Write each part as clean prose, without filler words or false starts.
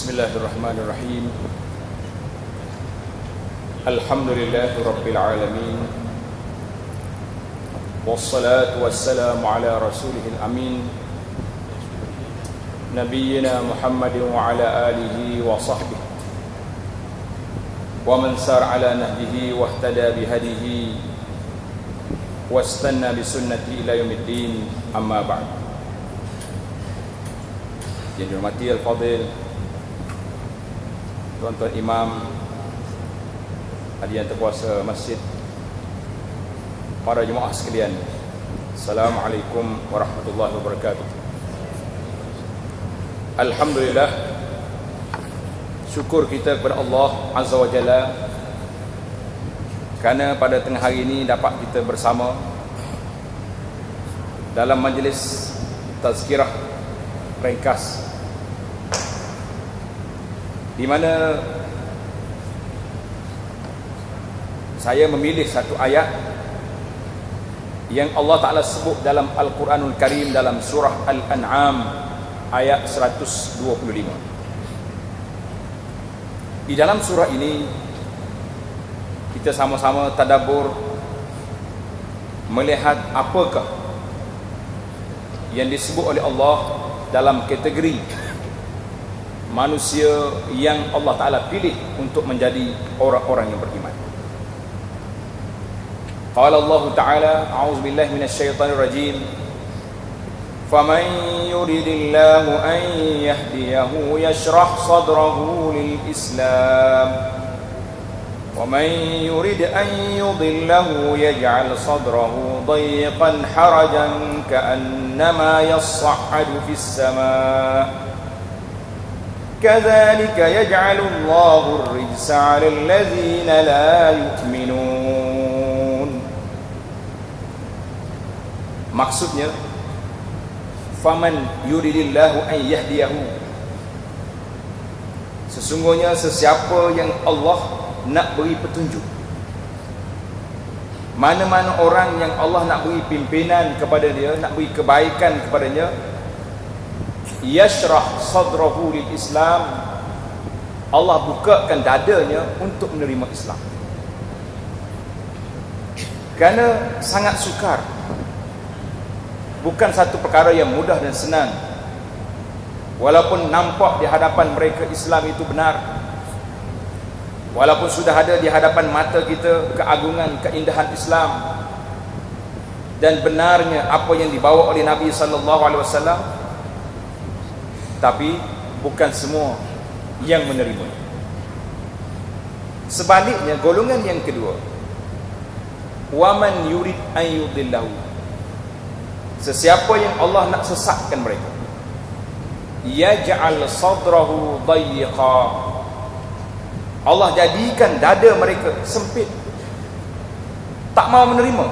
Bismillahirrahmanirrahim. Alhamdulillahi Rabbil Alamin. Wassalatu wassalamu ala rasulihil amin, Nabiyyina Muhammadin wa ala alihi wa sahbihi wa man sar ala nahjihi wa ihtada bihadihi wastanna bisunnati ila yaumiddin, amma ba'd. Yang dihormati al-fadil Tuan-tuan imam, hadirin terpuasa masjid, para jemaah sekalian, Assalamualaikum warahmatullahi wabarakatuh. Alhamdulillah, syukur kita kepada Allah Azza wa Jalla kerana pada tengah hari ini dapat kita bersama dalam majlis tazkirah ringkas, di mana saya memilih satu ayat yang Allah Ta'ala sebut dalam Al-Quranul Karim dalam surah Al-An'am ayat 125. Di dalam surah ini kita sama-sama tadabbur melihat apakah yang disebut oleh Allah dalam kategori manusia yang Allah Ta'ala pilih untuk menjadi orang-orang yang beriman. Qala Allah Ta'ala, a'udzu billahi minasyaitonir rajim, faman yuridillahu an yahdiyahu yashrah sadrahu lil Islam wa man yurid an yudillahu yaj'al sadrahu dayyqan harajan ka'annama yas'adu fis sama'. كذلك يجعل الله الرجس على الذين لا يؤمنون. Maksudnya, faman yuridillahu an yahdiyahu, sesungguhnya sesiapa yang Allah nak beri petunjuk, mana-mana orang yang Allah nak beri pimpinan kepada dia, nak beri kebaikan kepadanya, yashrah sadrahu lil Islam, Allah bukakan dadanya untuk menerima Islam. Kerana sangat sukar, bukan satu perkara yang mudah dan senang. Walaupun nampak di hadapan mereka Islam itu benar, walaupun sudah ada di hadapan mata kita keagungan, keindahan Islam dan benarnya apa yang dibawa oleh Nabi sallallahu alaihi wasallam, tapi bukan semua yang menerima. Sebaliknya, golongan yang kedua, waman yurid an yudillahu, sesiapa yang Allah nak sesatkan mereka, yaj'al sadrahu dayyqa, Allah jadikan dada mereka sempit, tak mau menerima.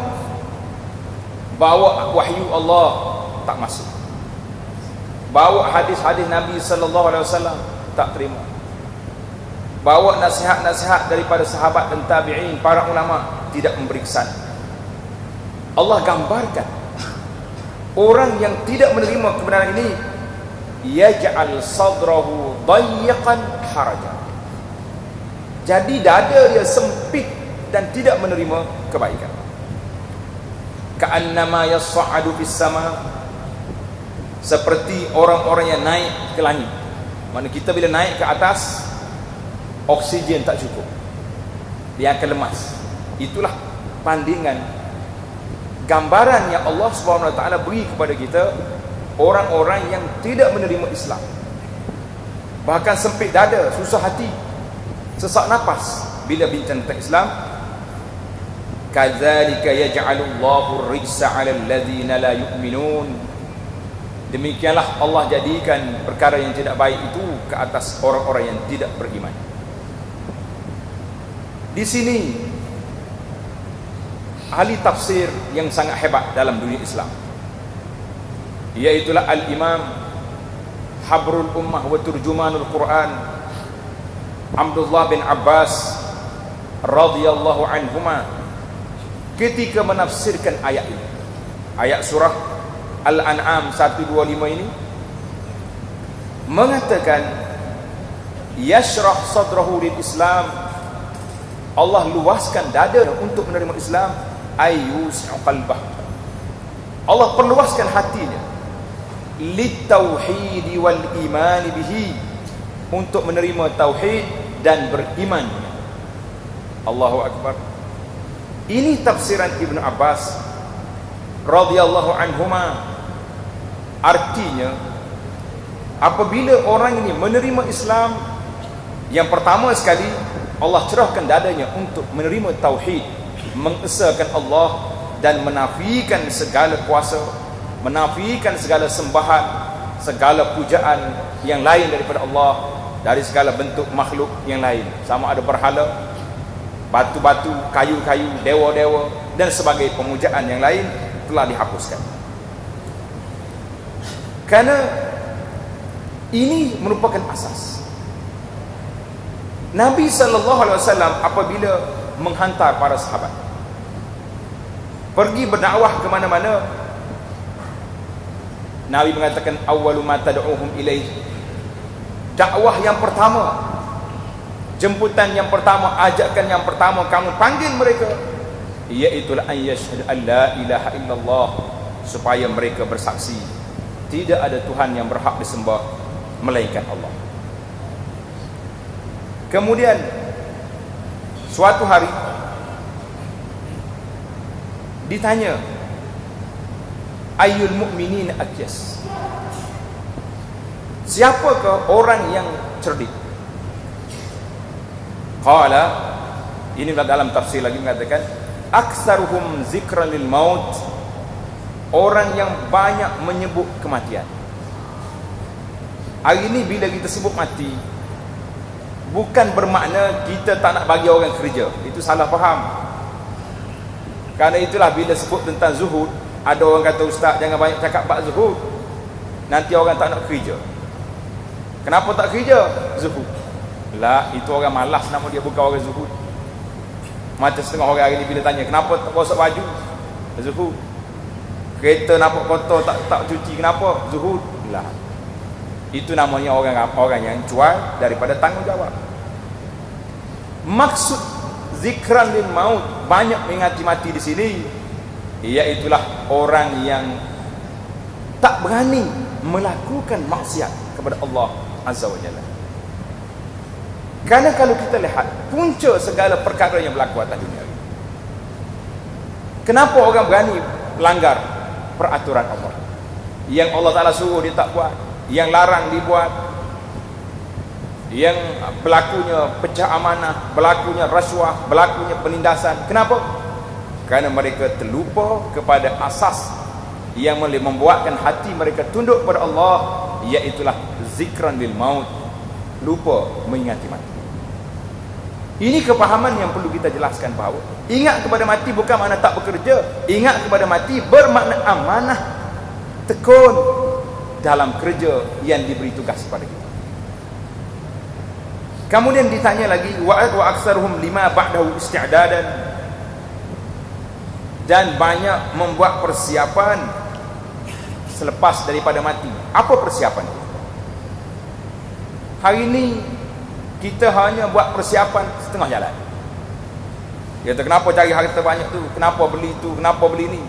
Bawa wahyu Allah tak masuk, bawa hadis-hadis Nabi sallallahu alaihi wasallam tak terima, bawa nasihat-nasihat daripada sahabat dan tabi'in, para ulama, tidak memberi kesan. Allah gambarkan orang yang tidak menerima kebenaran ini, yaj'al sadrahu dayyqan harajan, jadi dada dia sempit dan tidak menerima kebaikan. Ka'annama yas'adu fis sama', seperti orang-orang yang naik ke langit. Mana kita bila naik ke atas, oksigen tak cukup, dia akan lemas. Itulah pandingan, gambaran yang Allah Subhanahu Wa Taala beri kepada kita, orang-orang yang tidak menerima Islam, bahkan sempit dada, susah hati, sesak nafas bila bincang tentang Islam. Kadzalika yaj'alullahu ar-rijsa 'alal ladzina la yu'minun, demikianlah Allah jadikan perkara yang tidak baik itu ke atas orang-orang yang tidak beriman. Di sini ahli tafsir yang sangat hebat dalam dunia Islam, iaitulah Al-Imam Habrul Ummah wa Turjumanul Quran, Abdullah bin Abbas radhiyallahu anhuma, ketika menafsirkan ayat ini, ayat surah Al-An'am 125 ini, mengatakan yashrah sadrahu lil Islam, Allah luaskan dada untuk menerima Islam, ayyusi'u qalbah, Allah perluaskan hatinya, litauhid wal iman bihi, untuk menerima tauhid dan beriman. Allahu akbar. Ini tafsiran Ibnu Abbas radhiyallahu anhuma. Artinya, apabila orang ini menerima Islam, yang pertama sekali Allah cerahkan dadanya untuk menerima tauhid, mengesahkan Allah dan menafikan segala kuasa, menafikan segala sembahan, segala pujaan yang lain daripada Allah, dari segala bentuk makhluk yang lain, sama ada berhala, batu-batu, kayu-kayu, dewa-dewa dan sebagai pemujaan yang lain, telah dihapuskan. Kerana ini merupakan asas. Nabi SAW apabila menghantar para sahabat pergi berdakwah ke mana-mana, Nabi mengatakan awwalu ma tad'uhum ilaih, dakwah yang pertama, jemputan yang pertama, ajakan yang pertama kamu panggil mereka, iaitu an yashhadu an la ilaha illallah, supaya mereka bersaksi tidak ada Tuhan yang berhak disembah melainkan Allah. Kemudian suatu hari ditanya, ayyul mu'minin akyas, siapakah orang yang cerdik? Qala, ini dalam tafsir lagi mengatakan, aktsaruhum zikran lil maut, orang yang banyak menyebut kematian. Hari ini bila kita sebut mati, bukan bermakna kita tak nak bagi orang kerja. Itu salah faham. Kerana itulah bila sebut tentang zuhud, ada orang kata, ustaz jangan banyak cakap bab zuhud, nanti orang tak nak kerja. Kenapa tak kerja? Zuhud. Lah, itu orang malas nama dia, bukan orang zuhud. Macam setengah orang hari ni bila tanya, kenapa tak gosok baju? Zuhud. Kereta nampak kotor tak cuci, kenapa? Zuhud. Lah, itu namanya orang yang cuai daripada tanggungjawab. Maksud zikran lil maut, banyak mengingati mati di sini, iaitulah orang yang tak berani melakukan maksiat kepada Allah Azza wa Jalla. Kerana kalau kita lihat punca segala perkara yang berlaku atas dunia ini, kenapa orang berani melanggar peraturan Allah? Yang Allah Ta'ala suruh dia tak buat, yang larang dibuat, yang berlakunya pecah amanah, berlakunya rasuah, berlakunya penindasan. Kenapa? Kerana mereka terlupa kepada asas yang boleh membuatkan hati mereka tunduk kepada Allah, iaitulah zikran lil maut, lupa mengingati mati. Ini kepahaman yang perlu kita jelaskan, bahawa ingat kepada mati bukan makna tak bekerja. Ingat kepada mati bermakna amanah, tekun dalam kerja yang diberi tugas kepada kita. Kemudian ditanya lagi, wa aktsaruhum lima ba'dahu isti'dadan, dan banyak membuat persiapan selepas daripada mati. Apa persiapan? Hari ini kita hanya buat persiapan setengah jalan. Dia kata, kenapa cari harta banyak tu? Kenapa beli tu? Kenapa beli ni?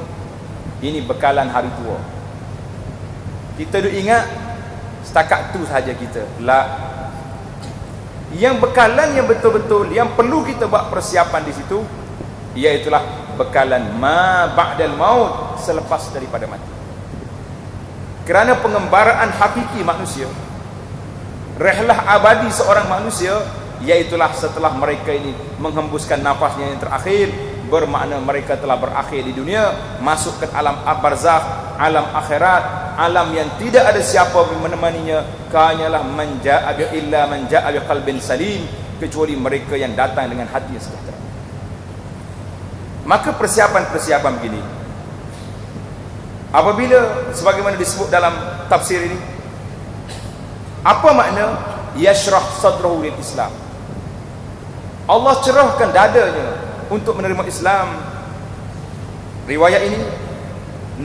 Ini bekalan hari tua. Kita duk ingat setakat tu saja kita. La. Yang bekalan yang betul-betul yang perlu kita buat persiapan di situ, iaitulah bekalan ma ba'dal maut, selepas daripada mati. Kerana pengembaraan hakiki manusia, rehlah abadi seorang manusia, iaitulah setelah mereka ini menghembuskan nafasnya yang terakhir, bermakna mereka telah berakhir di dunia, masuk ke alam barzakh, alam akhirat, alam yang tidak ada siapa menemaninya, hanyalah illa man ja'a bi qalbin salim, kecuali mereka yang datang dengan hati yang sejahtera. Maka persiapan-persiapan begini, apabila sebagaimana disebut dalam tafsir ini, apa makna yashrah sadrahu lil Islam? Allah cerahkan dadanya untuk menerima Islam. Riwayat ini,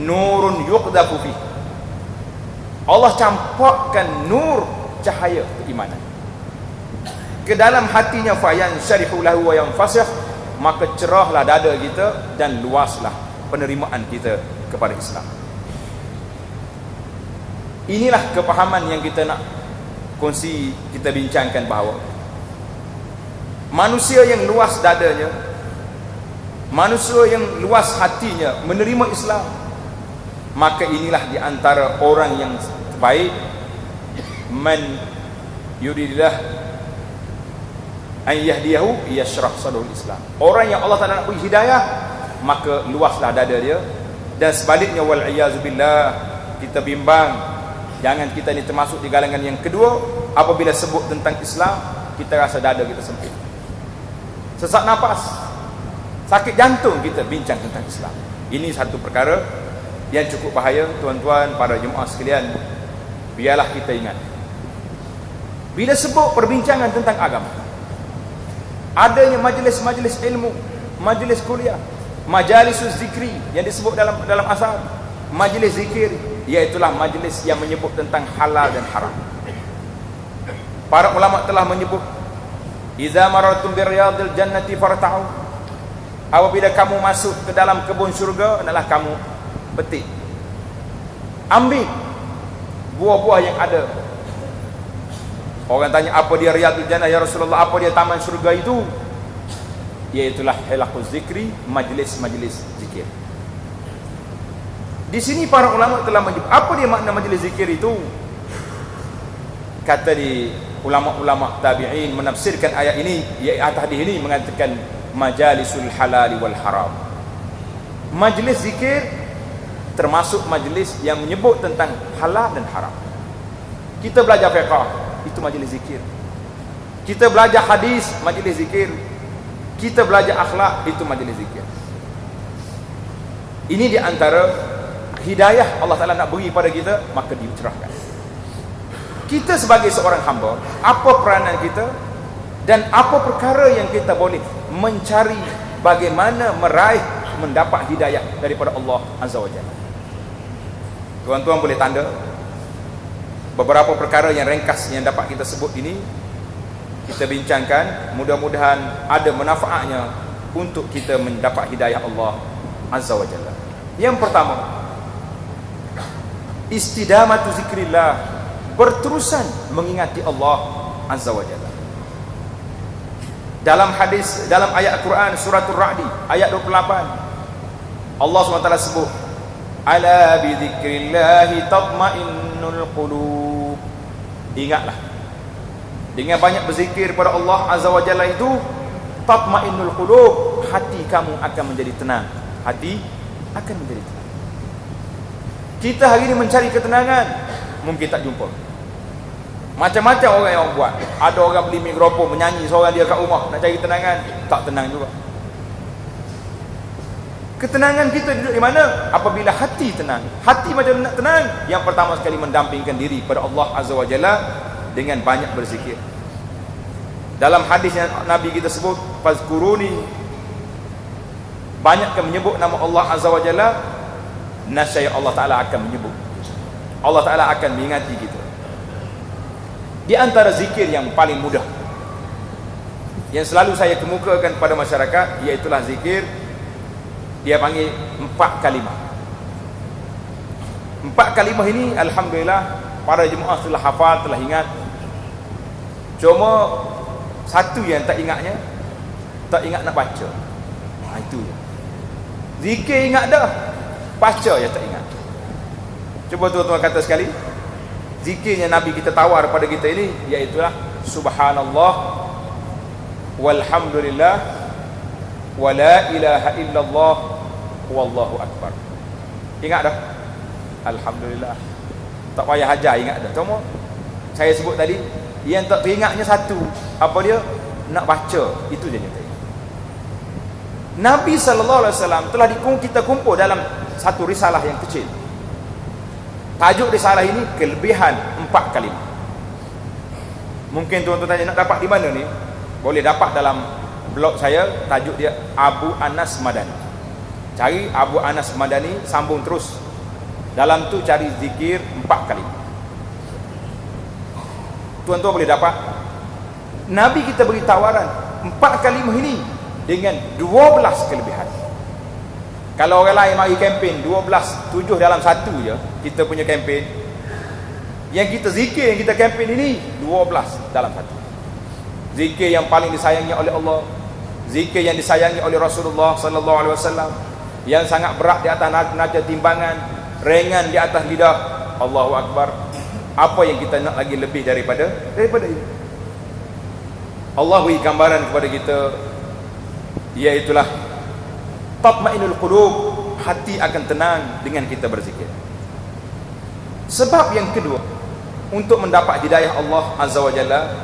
nurun yuqdafu fi, Allah campakkan nur cahaya keimanan. ke dalam hatinya, fayan syarihu lahu wa yanfasih, maka cerahlah dada kita dan luaslah penerimaan kita kepada Islam. Inilah kepahaman yang kita nak kongsi, kita bincangkan, bahawa manusia yang luas dadanya, manusia yang luas hatinya menerima Islam, maka inilah di antara orang yang baik. Man yuridillah an yahdiyahu yashrah sadrul Islam. Orang yang Allah Taala nak beri hidayah, maka luaslah dada dia. Dan sebaliknya, wal iyazu billah, kita bimbang jangan kita ni termasuk di galangan yang kedua. Apabila sebut tentang Islam, kita rasa dada kita sempit, sesak nafas, sakit jantung kita bincang tentang Islam. Ini satu perkara yang cukup bahaya. Tuan-tuan, para jemaah sekalian, biarlah kita ingat, bila sebut perbincangan tentang agama, adanya majlis-majlis ilmu, majlis kuliah, majalisus zikri yang disebut dalam asal, majlis zikir, iaitulah majlis yang menyebut tentang halal dan haram. Para ulama telah menyebut, iza marartum birriyadil jannati farta'u, apabila kamu masuk ke dalam kebun syurga, adalah kamu petik, ambil buah-buah yang ada. Orang tanya, apa dia riyadul jannah ya Rasulullah, apa dia taman syurga itu? Iaitulah halaquz zikri, majlis-majlis zikir. Di sini para ulama telah menyebut apa dia makna majlis zikir itu. Kata di ulama-ulama tabi'in menafsirkan ayat ini, ayat hadis ini, mengatakan majalisul halali wal haram. Majlis zikir termasuk majlis yang menyebut tentang halal dan haram. Kita belajar fiqh, itu majlis zikir. Kita belajar hadis, majlis zikir. Kita belajar akhlak, itu majlis zikir. Ini di antara hidayah Allah Ta'ala nak beri pada kita, maka dicerahkan. Kita sebagai seorang hamba, apa peranan kita dan apa perkara yang kita boleh mencari bagaimana meraih, mendapat hidayah daripada Allah Azza wa Jalla. Tuan-tuan boleh tanda beberapa perkara yang ringkas yang dapat kita sebut ini, kita bincangkan, mudah-mudahan ada manfaatnya untuk kita mendapat hidayah Allah Azza wa Jalla. Yang pertama, istidamatu zikrillah, berterusan mengingati Allah Azza wa Jalla. Dalam hadis, dalam ayat Al-Quran suratul Ra'di ayat 28, Allah SWT sebut, ala bi dzikrillahi tatma'innul qulub. Ingatlah, dengan banyak berzikir pada Allah Azza wa Jalla itu, tatma'innul qulub, hati kamu akan menjadi tenang. Hati akan menjadi tenang. Kita hari ini mencari ketenangan, mungkin tak jumpa. Macam-macam orang yang buat. Ada orang beli mikrofon menyanyi seorang dia kat rumah, nak cari ketenangan, tak tenang juga. Ketenangan kita duduk di mana? Apabila hati tenang. Hati macam nak tenang, yang pertama sekali mendampingkan diri pada Allah Azza wa Jalla dengan banyak berzikir. Dalam hadis yang Nabi kita sebut, fazkuruni, banyakkan menyebut nama Allah Azza wa Jalla, nasya Allah Ta'ala akan menyebut, Allah Ta'ala akan mengingati kita. Di antara zikir yang paling mudah yang selalu saya kemukakan pada masyarakat, iaitulah zikir, dia panggil 4 kalimah. 4 kalimah ini alhamdulillah para jemaah telah hafal, telah ingat. Cuma satu yang tak ingatnya, tak ingat nak baca. Itu je. Zikir ingat dah, baca je tak ingat. Cuba tuan-tuan kata sekali, zikirnya Nabi kita tawar pada kita ini, iaitulah subhanallah walhamdulillah wa la ilaha illallah wallahu akbar. Ingat dah? Alhamdulillah. Tak payah hajar ingat dah. Cuma saya sebut tadi, yang tak teringatnya satu, apa dia? Nak baca, itu je yang tak ingat. Nabi SAW telah kita kumpul dalam satu risalah yang kecil. Tajuk risalah ini kelebihan 4 kalimah. Mungkin tuan-tuan tanya nak dapat di mana ni? Boleh dapat dalam blog saya, tajuk dia Abu Anas Madani. Cari Abu Anas Madani, sambung terus. Dalam tu cari zikir 4 kalimah. Tuan-tuan boleh dapat. Nabi kita beri tawaran 4 kalimah ini dengan 12 kelebihan. Kalau orang lain mari kempen 12, 7 dalam 1 je kita punya kempen, yang kita zikir, yang kita kempen ini 12 dalam 1. Zikir yang paling disayangi oleh Allah, zikir yang disayangi oleh Rasulullah sallallahu alaihi wasallam, yang sangat berat di atas neraca timbangan, ringan di atas lidah. Allahu akbar. Apa yang kita nak lagi lebih daripada ini? Allah beri gambaran kepada kita, iaitulah tatmainul qulub, hati akan tenang dengan kita berzikir. Sebab yang kedua untuk mendapat hidayah Allah Azza wa Jalla,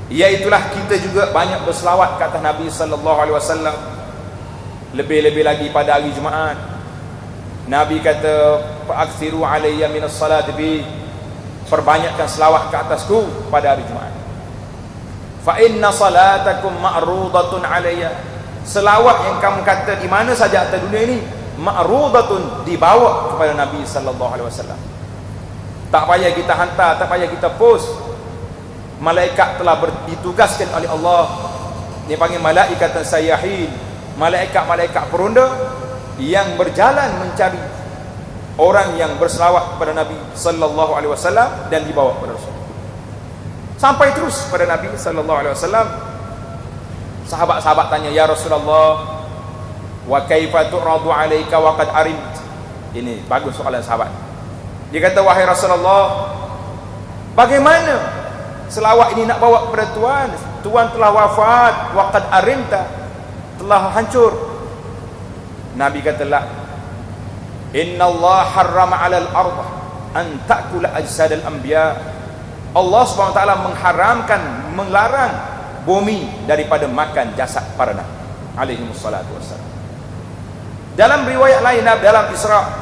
iaitulah kita juga banyak berselawat ke atas Nabi sallallahu alaihi wasallam. Lebih-lebih lagi pada hari Jumaat, Nabi kata, fa'aksiru alayya minas salati bi, perbanyakkan selawat ke atasku pada hari Jumaat. Fa inna salatakum ma'rudatun alayya, selawat yang kamu kata di mana saja atas dunia ini, ma'rudatun, dibawa kepada Nabi sallallahu alaihi wasallam. Tak payah kita hantar, tak payah kita post. Malaikat telah ditugaskan oleh Allah, dia panggil malaikatan sayyahin, malaikat-malaikat peronda yang berjalan mencari orang yang berselawat kepada Nabi sallallahu alaihi wasallam dan dibawa kepada Rasul. Sampai terus pada Nabi sallallahu alaihi wasallam. Sahabat-sahabat tanya, ya Rasulullah, wa kaifa tu'radu alayka wa qad arimt. Ini bagus soalan sahabat. Dia kata, wahai Rasulullah, bagaimana selawat ini nak bawa kepada Tuhan? Tuhan telah wafat, wa qad arimta, telah hancur. Nabi kata, la, inna Allah harrama 'alal ardh an ta'kula ajsadal anbiya. Allah Subhanahu wa taala mengharamkan, melarang bumi daripada makan jasad para nabi alaihi wassalatu wassalam. Dalam riwayat lain, dalam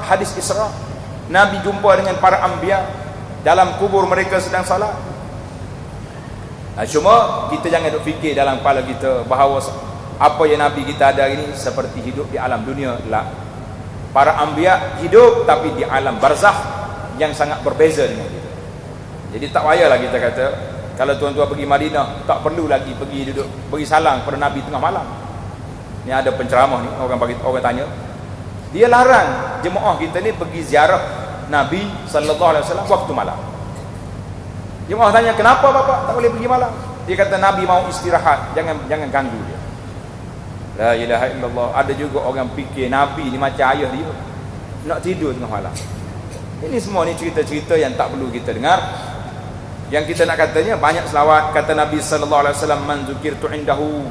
hadis Isra, Nabi jumpa dengan para anbiya dalam kubur mereka sedang salat. Cuma kita jangan duk fikir dalam kepala kita bahawa apa yang Nabi kita ada ini seperti hidup di alam dunia. La. Para anbiya hidup tapi di alam barzakh yang sangat berbeza dengan kita. Jadi tak payahlah kita kata, kalau tuan-tuan pergi Madinah, tak perlu lagi pergi duduk beri salam pada Nabi tengah malam. Ni ada penceramah ni, orang tanya, dia larang jemaah kita ni pergi ziarah Nabi sallallahu alaihi wasallam waktu malam. Jemaah tanya, kenapa bapak tak boleh pergi malam? Dia kata, Nabi mau istirahat, jangan ganggu dia. La ilaha illallah. Ada juga orang fikir Nabi ni macam ayah dia, nak tidur tengah malam. Ini semua ni cerita-cerita yang tak perlu kita dengar. Yang kita nak katanya, banyak selawat. Kata Nabi sallallahu alaihi wasallam, man zukirtu indahu,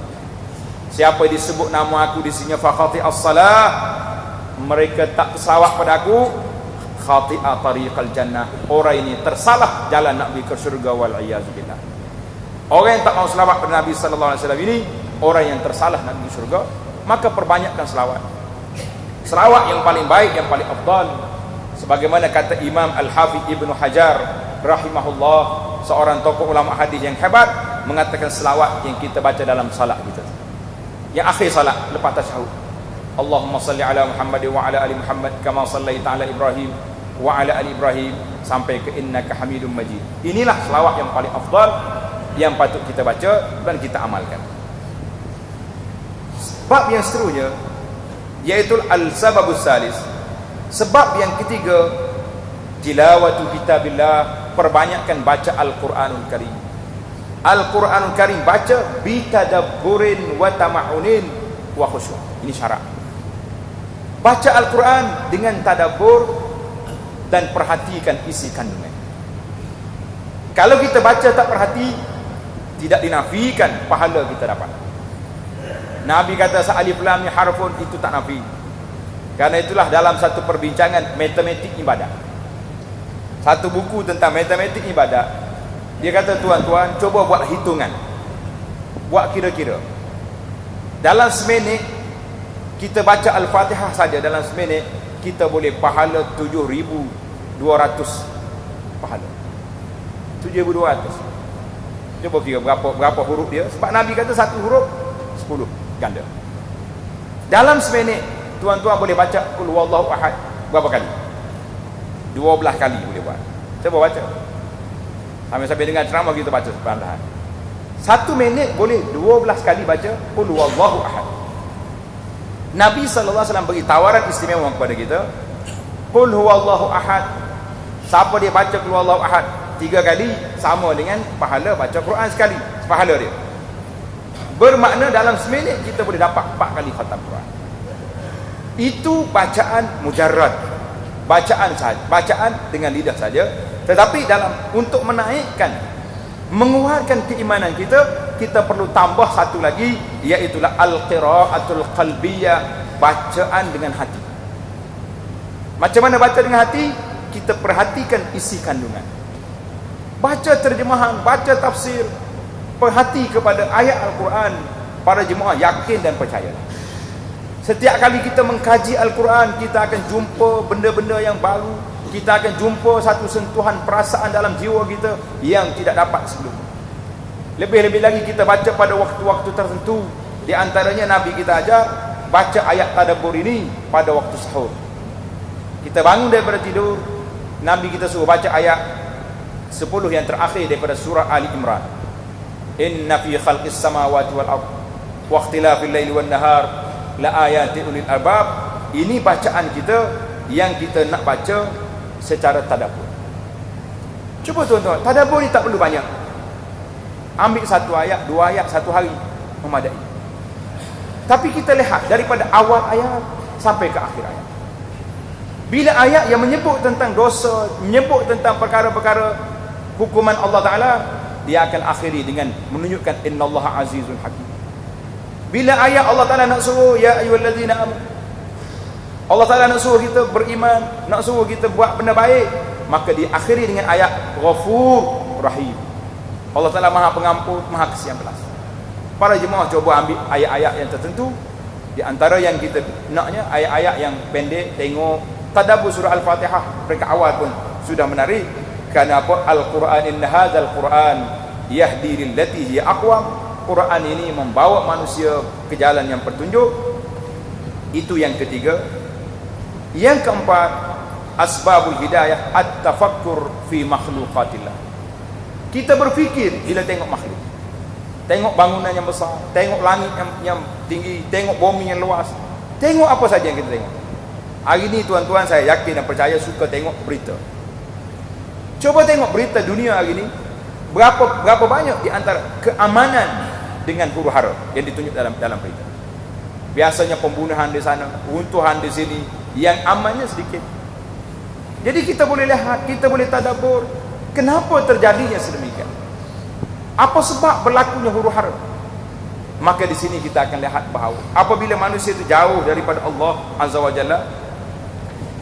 siapa disebut nama aku di sini, fa khati'as salah, mereka tak selawat pada aku, khati'a tariqal jannah, orang ini tersalah jalan nak pergi ke syurga, wal iyaz billah. Orang yang tak mau selawat pada Nabi sallallahu alaihi wasallam ini orang yang tersalah nak pergi syurga. Maka perbanyakkan selawat. Selawat yang paling baik, yang paling afdal, sebagaimana kata Imam Al-Hafidh Ibnu Hajar rahimahullah, seorang tokoh ulama hadis yang hebat, mengatakan selawat yang kita baca dalam salat kita, yang akhir salat lepas tasyahud, Allahumma salli ala Muhammad wa ala ali Muhammad kama sallaita ala Ibrahim wa ala ali Ibrahim sampai ke innaka Hamidum Majid. Inilah selawat yang paling afdal yang patut kita baca dan kita amalkan. Sebab yang seterusnya, iaitu al-sababus salis, sebab yang ketiga, tilawatu kitabillah, perbanyakkan baca Al-Quranul Karim. Al-Quranul Karim baca bitadabburin wa tama'unin wa khusyuk. Ini syarat. Baca Al-Quran dengan tadabbur dan perhatikan isi kandungan. Kalau kita baca tak perhati, tidak dinafikan pahala kita dapat. Nabi kata alif lam mim harfun, itu tak nafi. Karena itulah dalam satu perbincangan matematik ibadah, satu buku tentang matematik ibadah, dia kata, tuan-tuan cuba buat hitungan, buat kira-kira. Dalam seminit kita baca Al-Fatihah saja, dalam seminit kita boleh pahala 7,200 pahala. 7,200. Cuba kira berapa huruf dia. Sebab Nabi kata satu huruf 10 ganda. Dalam seminit tuan-tuan boleh baca Qul huwallahu ahad berapa kali? 12 kali boleh buat. Cuba baca. Sampai-sampai dengan ceramah kita baca perlahan. 1 minit boleh 12 kali baca qul huwallahu ahad. Nabi SAW bagi tawaran istimewa kepada kita, qul huwallahu ahad, siapa dia baca qul huwallahu ahad 3 kali sama dengan pahala baca Quran sekali, pahala dia. Bermakna dalam seminit kita boleh dapat 4 kali khatam Quran. Itu bacaan mujarrad, bacaan saja, bacaan dengan lidah saja. Tetapi dalam untuk menaikkan, menguatkan keimanan kita, kita perlu tambah satu lagi, iaitu al-qiraatul qalbiyah, bacaan dengan hati. Macam mana baca dengan hati? Kita perhatikan isi kandungan, baca terjemahan, baca tafsir, perhati kepada ayat Al-Quran. Para jemaah yakin dan percaya, setiap kali kita mengkaji Al-Quran, kita akan jumpa benda-benda yang baru, kita akan jumpa satu sentuhan perasaan dalam jiwa kita yang tidak dapat sebelumnya. Lebih-lebih lagi kita baca pada waktu-waktu tertentu. Di antaranya Nabi kita ajar baca ayat tadabbur ini pada waktu sahur. Kita bangun daripada tidur, Nabi kita suruh baca ayat 10 yang terakhir daripada surah Ali Imran. Inna fi khalqis samawati wal ardh wa ikhtilafil laili wan nahar la ayatin ulil albab. Ini bacaan kita yang kita nak baca secara tadabbur. Cuba tuan-tuan, tadabbur ni tak perlu banyak. Ambil 1 ayat, 2 ayat, 1 hari memadai. Tapi kita lihat daripada awal ayat sampai ke akhir ayat. Bila ayat yang menyebut tentang dosa, menyebut tentang perkara-perkara hukuman Allah Ta'ala, dia akan akhiri dengan menunjukkan innallaha azizun hakim. Bila ayat Allah Ta'ala nak suruh ya ayyuhallazina amanu, Allah Ta'ala nak suruh kita beriman, nak suruh kita buat benda baik, maka diakhiri dengan ayat Ghafur Rahim. Allah Ta'ala Maha Pengampun, Maha Kesian Belas. Para jemaah cuba ambil ayat-ayat yang tertentu. Di antara yang kita naknya ayat-ayat yang pendek, tengok tadabbur surah Al-Fatihah peringkat awal pun sudah menarik. Kerana apa? Al-Quran, inna hadzal Quran yahdi lillati hiya aqwam. Quran ini membawa manusia ke jalan yang petunjuk. Itu yang ketiga. Yang keempat, asbabul hidayah at-tafakkur fi makhluqatillah. Kita berfikir bila tengok makhluk, tengok bangunan yang besar, tengok langit yang tinggi, tengok bumi yang luas, tengok apa saja yang kita tengok. Hari ini tuan-tuan, saya yakin dan percaya suka tengok berita. Coba tengok berita dunia hari ini, berapa banyak di antara keamanan dengan huru-hara yang ditunjuk dalam berita. Biasanya pembunuhan di sana, runtuhan di sini, yang amannya sedikit. Jadi kita boleh lihat, kita boleh tadabbur, kenapa terjadinya sedemikian? Apa sebab berlakunya huru-hara? Maka di sini kita akan lihat bahawa apabila manusia itu jauh daripada Allah Azza wa Jalla,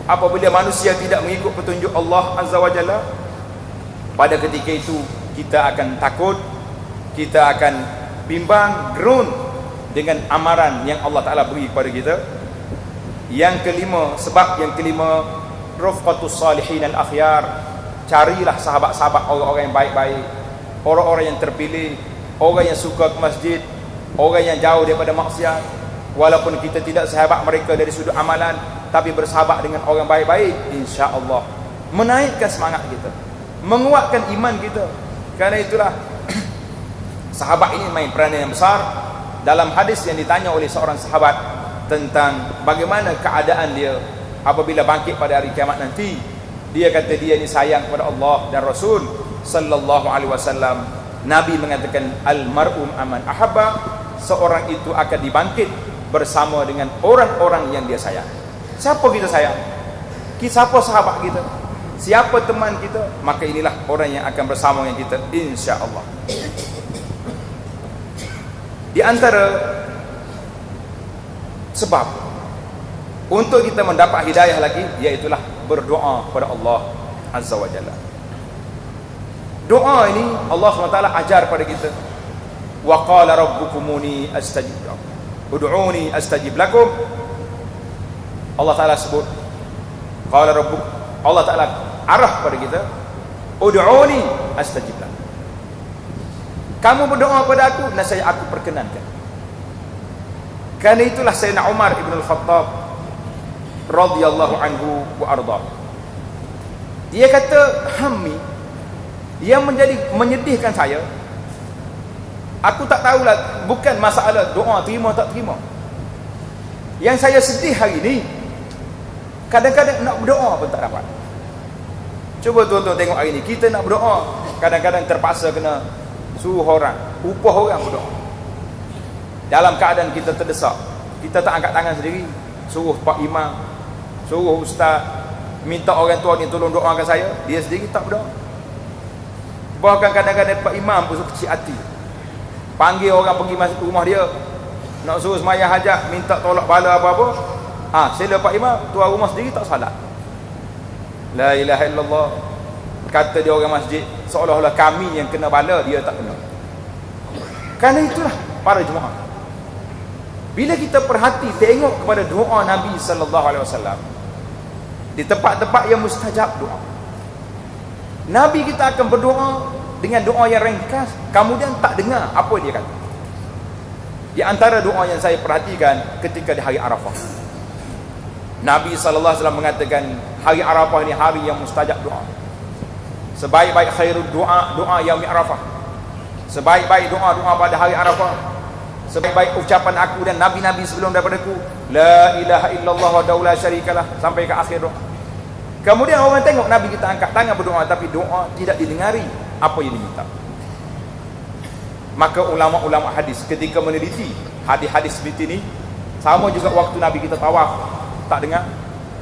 apabila manusia tidak mengikut petunjuk Allah Azza wa Jalla, pada ketika itu kita akan takut, kita akan bimbang, gerun dengan amaran yang Allah Ta'ala beri kepada kita. Yang kelima, sebab yang kelima, rufqatus salihin al-akhyar. Carilah sahabat-sahabat orang-orang yang baik-baik, orang-orang yang terpilih, orang yang suka ke masjid, orang yang jauh daripada maksiat. Walaupun kita tidak sahabat mereka dari sudut amalan, tapi bersahabat dengan orang baik-baik, insya-Allah menaikkan semangat kita, menguatkan iman kita. Kerana itulah sahabat ini main peranan yang besar. Dalam hadis yang ditanya oleh seorang sahabat tentang bagaimana keadaan dia apabila bangkit pada hari kiamat nanti, dia kata dia ni sayang kepada Allah dan Rasul sallallahu alaihi wasallam. Nabi mengatakan al-mar'u aman ahabba, seorang itu akan dibangkit bersama dengan orang-orang yang dia sayang. Siapa kita sayang? Siapa sahabat kita? Siapa teman kita? Maka inilah orang yang akan bersama dengan kita, insya-Allah. Di antara sebab untuk kita mendapat hidayah lagi, iaitulah berdoa kepada Allah Azza wa Jalla. Doa ini Allah SWT ajar pada kita. Wa qala rabbukumuni astajib lakum, ud'uni astajib lakum. Allah Ta'ala sebut qala rabbuk, Allah Ta'ala arah pada kita, ud'uni astajib lakum. Kamu berdoa kepada aku, nescaya aku perkenankan. Kerana itulah Sayyidina Umar ibn al-Khattab radhiyallahu anhu wa arda, dia kata, hammi yang menyedihkan saya Aku tak tahulah, bukan masalah doa terima tak terima. Yang saya sedih hari ni, kadang-kadang nak berdoa pun tak dapat. Cuba tuan-tuan tengok hari ni, kita nak berdoa, kadang-kadang terpaksa kena suruh orang, upah orang berdoa. Dalam keadaan kita terdesak, kita tak angkat tangan sendiri, suruh pak imam, suruh ustaz, minta orang tua ni tolong doakan saya, dia sendiri tak berdoa. Bahkan kadang-kadang pak imam pun kecil hati, panggil orang pergi masuk rumah dia, nak suruh sembahyang hajat, minta tolak bala apa-apa, sila pak imam, tuan rumah sendiri tak salat. La ilaha illallah. Kata dia orang masjid, seolah-olah kami yang kena bala, dia tak kena. Kerana itulah para jemaah, bila kita perhati, tengok kepada doa Nabi SAW di tempat-tempat yang mustajab doa, Nabi kita akan berdoa dengan doa yang ringkas, kemudian tak dengar apa dia kata. Di antara doa yang saya perhatikan ketika di hari Arafah, Nabi SAW mengatakan hari Arafah ini hari yang mustajab doa. Sebaik-baik khairul doa, doa yaumi Arafah. Sebaik-baik doa-doa pada hari Arafah, sebaik-baik ucapan aku dan nabi-nabi sebelum daripadaku, la ilaha illallah wahdahu la syarikalah, sampai ke akhir doa. Kemudian orang tengok Nabi kita angkat tangan berdoa, tapi doa tidak didengari apa yang diminta. Maka ulama-ulama hadis ketika meneliti hadis-hadis seperti ini, sama juga waktu Nabi kita tawaf, tak dengar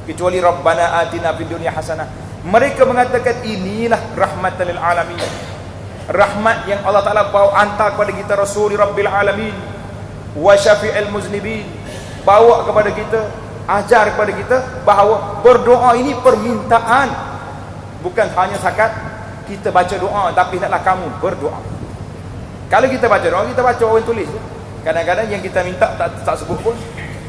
kecuali Rabbana atina fid dunya hasanah. Mereka mengatakan inilah rahmatan lil alamin, rahmat yang Allah Ta'ala bawa hantar kepada kita, Rasul Rabbil Alamin wa syafi'il muznibin, bawa kepada kita, ajar kepada kita bahawa berdoa ini permintaan, bukan hanya sakat kita baca doa, tapi hendaklah kamu berdoa. Kalau kita baca doa, kita baca orang tulis, kadang-kadang yang kita minta tak sebut pun.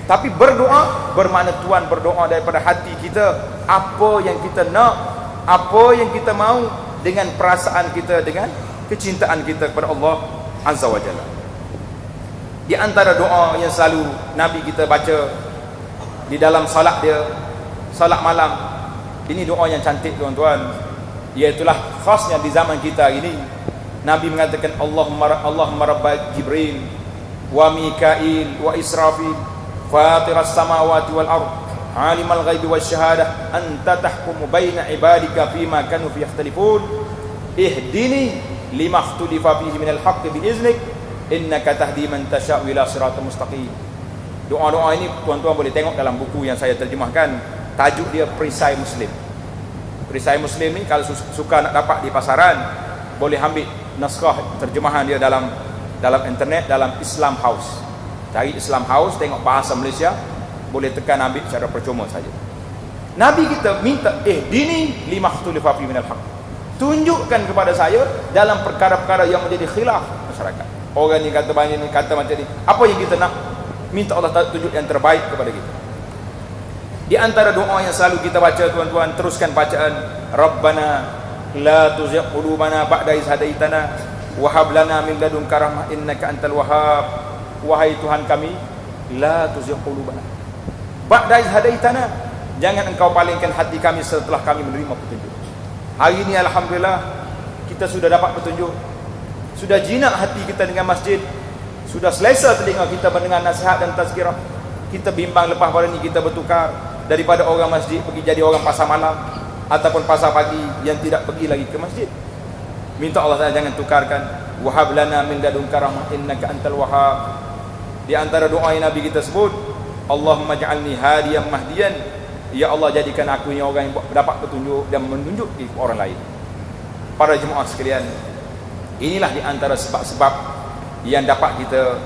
Tapi berdoa bermakna Tuhan berdoa daripada hati kita, apa yang kita nak, apa yang kita mahu, dengan perasaan kita, dengan kecintaan kita kepada Allah Azza wa Jalla. Di antara doa yang selalu Nabi kita baca di dalam salat dia, salat malam, ini doa yang cantik tuan-tuan, iaitulah khasnya di zaman kita ini. Nabi mengatakan Allahumma rabb Jibril wa Mikail wa Israfil fatiras samawati wal ard alimal ghaibi wasyahadah anta tahkumu baina ibadika fima kanu fi yakhtalifun ihdini lima ikhtulifa fihi minal haqqi biiznik innaka tahdi man tasha'u ila siratal mustaqim. Doa-doa ini tuan-tuan boleh tengok dalam buku yang saya terjemahkan, tajuk dia Perisai Muslim. Perisai Muslim ni kalau suka nak dapat di pasaran, boleh ambil naskah terjemahan dia dalam internet, dalam Islam House. Cari Islam House, tengok bahasa Malaysia, boleh tekan ambil secara percuma saja. Nabi kita minta dini lima ikhtulifa fi minal haqq, tunjukkan kepada saya dalam perkara-perkara yang menjadi khilaf masyarakat. Orang ni kata banyak ni, kata macam ni, apa yang kita nak, minta Allah tunjuk yang terbaik kepada kita. Di antara doa yang selalu kita baca tuan-tuan, teruskan bacaan, Rabbana la tuzigh qulubana ba'da idh hadaitana wa hab lana min ladunka rahmah innaka antal wahhab. Wahai Tuhan kami, la tuzigh qulubana ba'da idh hadaitana, jangan engkau palingkan hati kami setelah kami menerima petunjuk. Hari ini alhamdulillah kita sudah dapat petunjuk, sudah jinak hati kita dengan masjid, sudah selesa telinga kita mendengar nasihat dan tazkirah. Kita bimbang lepas pada ni kita bertukar daripada orang masjid pergi jadi orang pasar malam ataupun pasar pagi yang tidak pergi lagi ke masjid. Minta Allah Ta'ala jangan tukarkan. Wahab lana min ladunka rahmah innaka antal wahhab. Di antara doa yang Nabi kita sebut, Allahumma ja'alni hadiyan mahdiyan, ya Allah jadikan aku ini orang yang dapat petunjuk dan menunjuk ke orang lain. Para jemaah sekalian, inilah di antara sebab-sebab yang dapat kita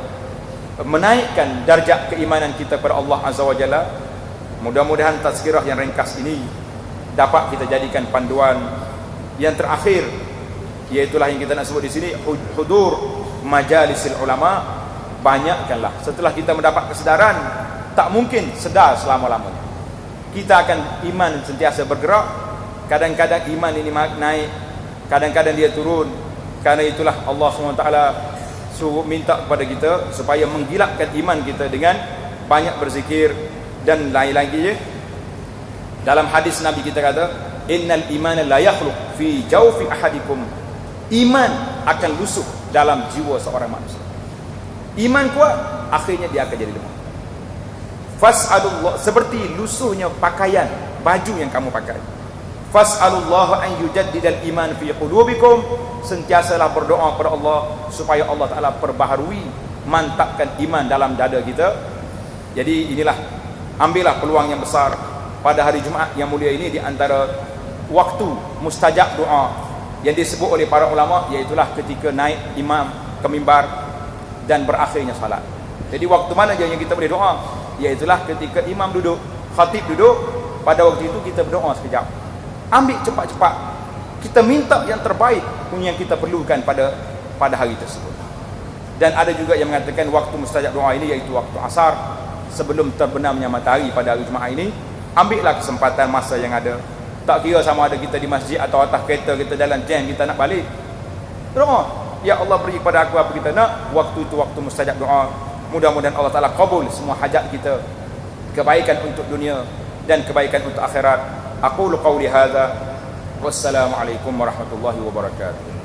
menaikkan darjat keimanan kita kepada Allah Azza wa Jalla. Mudah-mudahan tazkirah yang ringkas ini dapat kita jadikan panduan. Yang terakhir, iaitulah yang kita nak sebut di sini, hudur majalisil ulama. Banyakkanlah, setelah kita mendapat kesedaran, tak mungkin sedar selama-lamanya. Kita akan iman sentiasa bergerak. Kadang-kadang iman ini naik, kadang-kadang dia turun. Karena itulah Allah SWT suruh minta kepada kita supaya menggilapkan iman kita dengan banyak berzikir dan lain-lain. Dalam hadis Nabi kita kata, innal imana la yakhluq fi jawfi ahadikum, iman akan lusuh dalam jiwa seorang manusia. Iman kuat, akhirnya dia akan jadi lemah. Fas'alullah, seperti lusuhnya pakaian, baju yang kamu pakai. Fas'alullah an yujaddidal iman fi qulubikum, sentiasalah berdoa kepada Allah supaya Allah Taala perbaharui, mantapkan iman dalam dada kita. Jadi inilah, ambillah peluang yang besar pada hari Jumaat yang mulia ini, di antara waktu mustajab doa yang disebut oleh para ulama, iaitulah ketika naik imam ke mimbar dan berakhirnya salat. Jadi waktu mana je yang kita boleh doa, iaitulah ketika imam duduk, khatib duduk, pada waktu itu kita berdoa sekejap. Ambil cepat-cepat, kita minta yang terbaik yang kita perlukan pada hari tersebut. Dan ada juga yang mengatakan waktu mustajab doa ini iaitu waktu asar, sebelum terbenamnya matahari pada hari Jumaat ini. Ambillah kesempatan masa yang ada, tak kira sama ada kita di masjid atau atas kereta, kita jalan jam, kita nak balik, doa, ya Allah beri kepada aku apa kita nak. Waktu itu waktu mustajab doa. Mudah-mudahan Allah Ta'ala kabul semua hajat kita, kebaikan untuk dunia dan kebaikan untuk akhirat. Aqulu qawli hadza, wassalamualaikum warahmatullahi wabarakatuh.